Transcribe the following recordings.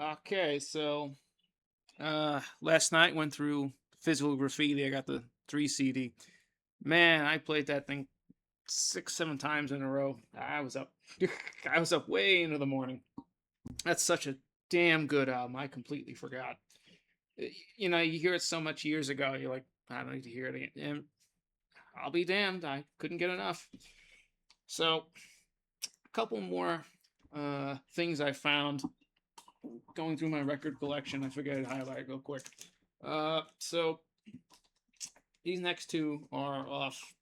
Okay, so last night went through Physical Graffiti. I got the 3 CD. Man, I played that thing 6, 7 times in a row. I was up I was up way into the morning. That's such a damn good album. I completely forgot. You hear it so much years ago, you're like, I don't need to hear it again. And I'll be damned, I couldn't get enough. So, a couple more things I found going through my record collection. I figured I'd highlight real quick. So these next two are off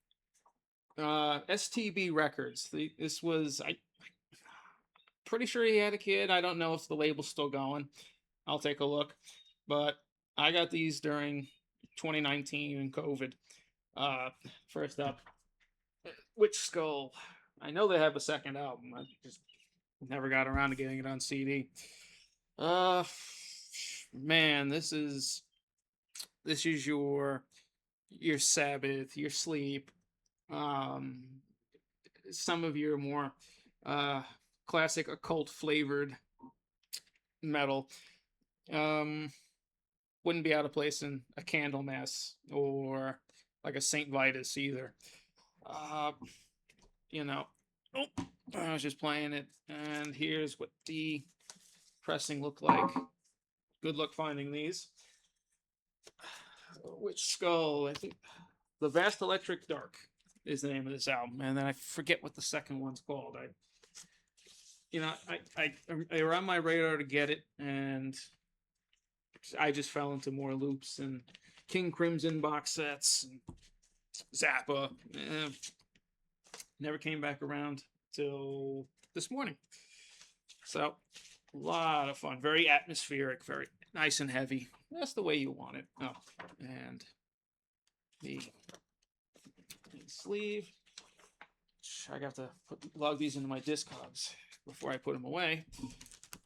STB Records. This was I pretty sure he had a kid. I don't know if the label's still going. I'll take a look, but I got these during 2019 and COVID. Uh, First up, Witch Skull. I know they have a second album. I just never got around to getting it on CD. Uh, man, this is your Sabbath, your Sleep, um, some of your more uh, classic occult flavored metal. Um, wouldn't be out of place in a Candlemass or like a Saint Vitus either. Uh, you know, oh, I was just playing it, and here's what the pressing looked like. Good luck finding these. Which Skull? I think The Vast Electric Dark is the name of this album, and then I forget what the second one's called. They were on my radar to get it, and I just fell into more loops and King Crimson box sets, and Zappa. Never came back around till this morning. So, a lot of fun. Very atmospheric, very nice and heavy. That's the way you want it. Oh, and the sleeve. I got to log these into my Discogs before I put them away.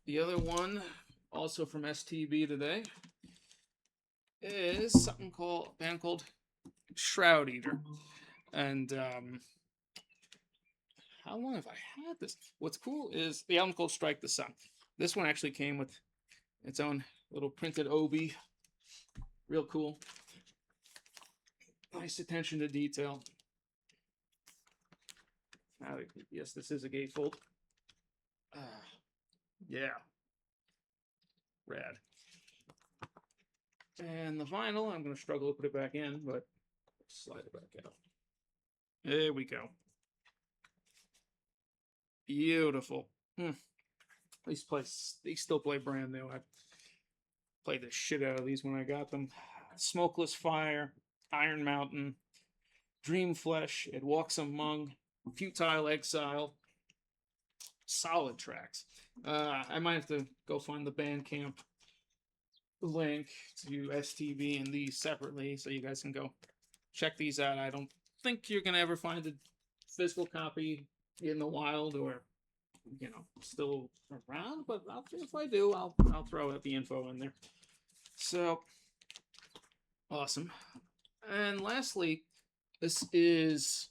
The other one, also from STB today, is a band called Shroud Eater. And how long have I had this? What's cool is the album called Strike the Sun. This one actually came with its own little printed obi. Real cool. Nice attention to detail. Yes, this is a gatefold. Yeah. Rad. And the vinyl, I'm going to struggle to put it back in, but slide it back out. There we go. Beautiful. These still play brand new. I played the shit out of these when I got them. Smokeless Fire, Iron Mountain, Dream Flesh, It Walks Among, Futile Exile. Solid tracks. I might have to go find the Bandcamp link to STB and these separately so you guys can go check these out. I don't think you're going to ever find a physical copy in the wild or still around, but if I do, I'll throw the info in there. So awesome. And lastly, this is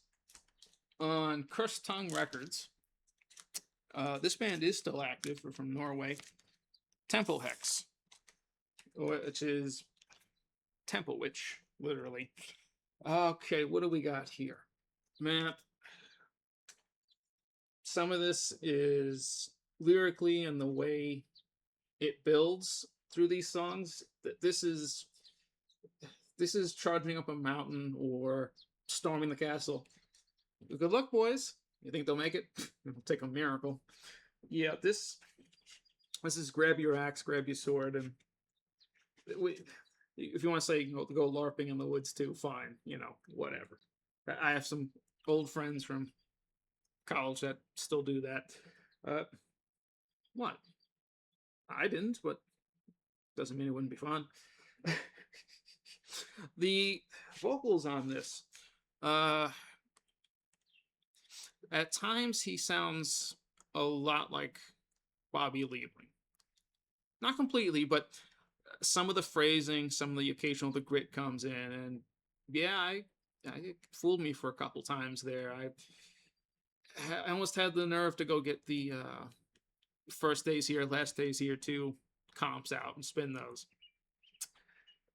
on Cursed Tongue Records. This band is still active. We're from Norway. Tempelheks, which is Temple Witch, literally. Okay, what do we got here? Man, some of this is lyrically and the way it builds through these songs. This is charging up a mountain or storming the castle. Good luck, boys. You think they'll make it? It'll take a miracle. Yeah, this is grab your axe, grab your sword, and if you want to say go LARPing in the woods too, fine. Whatever. I have some old friends from college that still do that. What? I didn't, but doesn't mean it wouldn't be fun. The vocals on this, at times he sounds a lot like Bobby Liebling. Not completely, but some of the phrasing, some of the occasional the grit comes in, and yeah, I it fooled me for a couple times there. I almost had the nerve to go get the First Days Here, Last Days Here too comps out and spin those.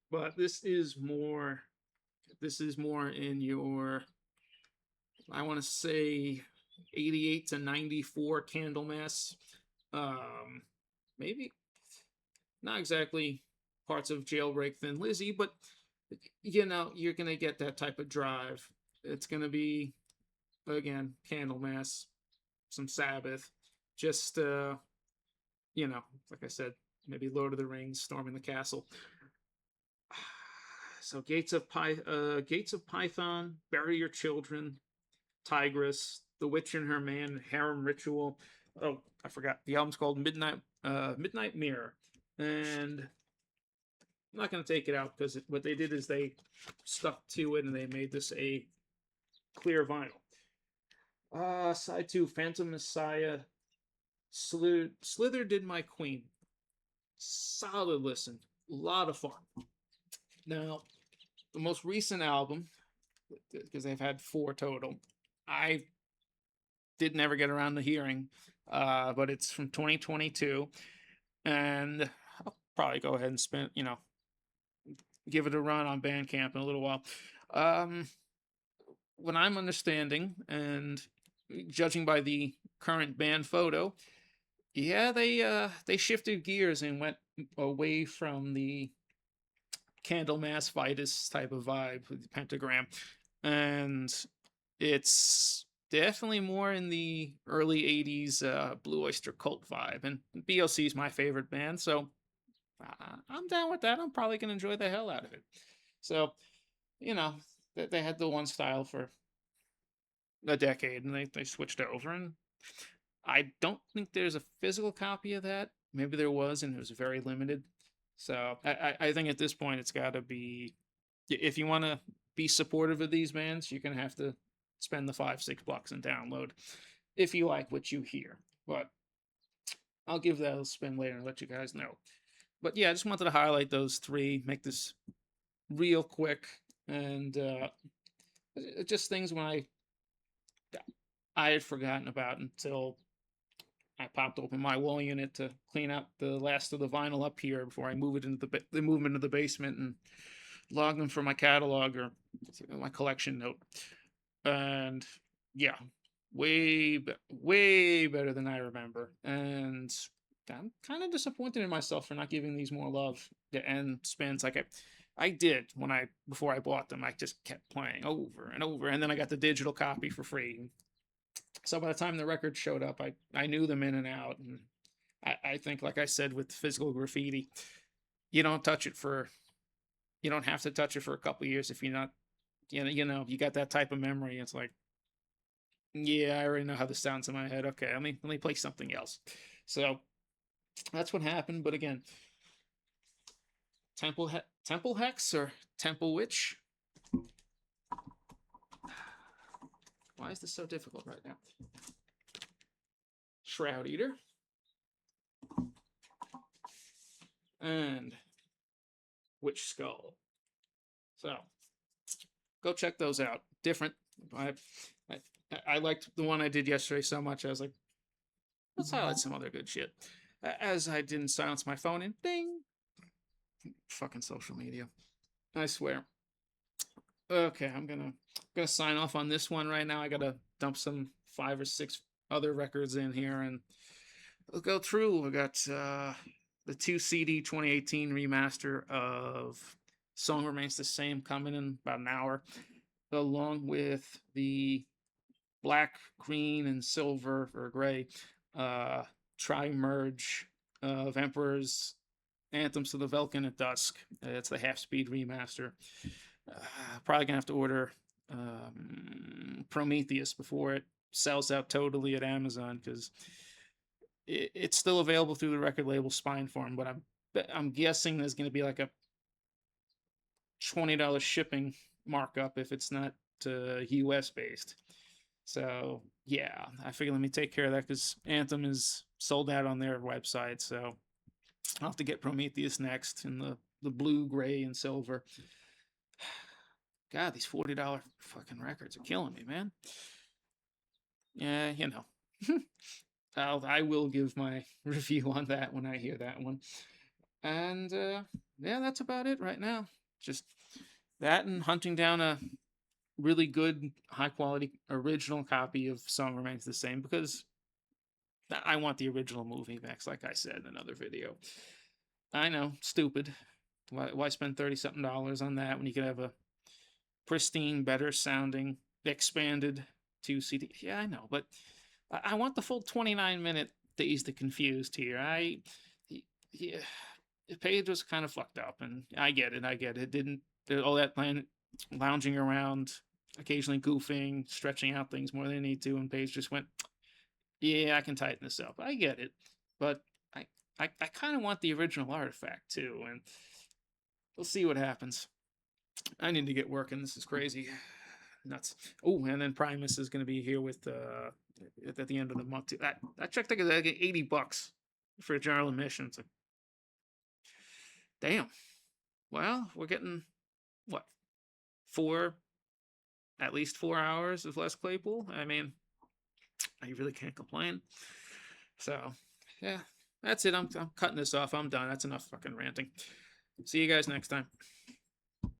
But this is more in your, I want to say, 88 to 94 Candlemass. Maybe not exactly parts of Jailbreak Thin Lizzy, but you're going to get that type of drive. It's going to be, again, Candlemass, some Sabbath, just, like I said, maybe Lord of the Rings, Storming the Castle. So Gates of Python, Bury Your Children, Tigress, The Witch and Her Man, Harem Ritual. Oh, I forgot. The album's called Midnight Mirror. And I'm not going to take it out because what they did is they stuck to it and they made this a clear vinyl. Side 2, Phantom Messiah. Slither Did My Queen. Solid listen. A lot of fun. Now, the most recent album, because they've had 4 total, I did never get around to hearing, but it's from 2022, and I'll probably go ahead and give it a run on Bandcamp in a little while. What I'm understanding, and judging by the current band photo, yeah, they shifted gears and went away from the Candlemass Vitus type of vibe with the pentagram, and it's definitely more in the early 80s Blue Oyster Cult vibe. And BOC is my favorite band, so I'm down with that. I'm probably going to enjoy the hell out of it. So, they had the one style for a decade, and they switched over, and I don't think there's a physical copy of that. Maybe there was, and it was very limited. So I think at this point it's got to be, if you want to be supportive of these bands, you're going to have to spend the $5-6 and download if you like what you hear. But I'll give that a spin later and let you guys know. But yeah, I just wanted to highlight those 3, make this real quick, and just things when I had forgotten about until I popped open my wall unit to clean out the last of the vinyl up here before I move it into the basement and log them for my catalog or my collection note. And yeah, way better than I remember. And I'm kind of disappointed in myself for not giving these more love and spins like I did before I bought them. I just kept playing over and over, and then I got the digital copy for free. So by the time the record showed up, I knew them in and out. And I think, like I said, with Physical Graffiti, you don't have to touch it for a couple years if you're not, you got that type of memory. It's like, yeah, I already know how this sounds in my head. Okay, let me play something else. So that's what happened. But again, Tempelheks or Temple Witch. Why is this so difficult right now? Shroud Eater. And Witch Skull. So, go check those out. Different. I liked the one I did yesterday so much, I was like, let's highlight some other good shit. As I didn't silence my phone and ding! Fucking social media. I swear. Okay, I'm gonna sign off on this one right now. I gotta dump some 5 or 6 other records in here, and we'll go through. We got the 2 CD 2018 remaster of Song Remains the Same coming in about an hour, along with the black, green, and silver or gray tri-merge of Emperor's Anthems to the Velkin at Dusk. It's the half-speed remaster. Probably gonna have to order Prometheus before it sells out totally at Amazon, because it's still available through the record label Spinefarm, but I'm guessing there's gonna be like a $20 shipping markup if it's not US based. So yeah, I figure let me take care of that, because Anthem is sold out on their website. So I'll have to get Prometheus next in the blue, gray, and silver. God, these $40 fucking records are killing me, man. Yeah, I will give my review on that when I hear that one. And yeah, that's about it right now. Just that and hunting down a really good, high quality original copy of Song Remains the Same because I want the original movie Max, like I said in another video. I know, stupid. Why spend 30 something dollars on that when you could have a pristine, better sounding, expanded 2 CD? Yeah, I know, but I want the full 29-minute Dazed the Confused here. Yeah, Paige was kind of fucked up, and I get it. I get it. Didn't all that lounging around, occasionally goofing, stretching out things more than they need to, and Paige just went, "Yeah, I can tighten this up." I get it, but I I kind of want the original artifact too, and we'll see what happens. I need to get working. This is crazy, nuts. Oh, and then Primus is going to be here with at the end of the month too. That check ticket like $80 for a general admission. It's like, damn. Well, we're getting what, four, at least 4 hours of Les Claypool. I mean, I really can't complain. So, yeah, that's it. I'm cutting this off. I'm done. That's enough fucking ranting. See you guys next time.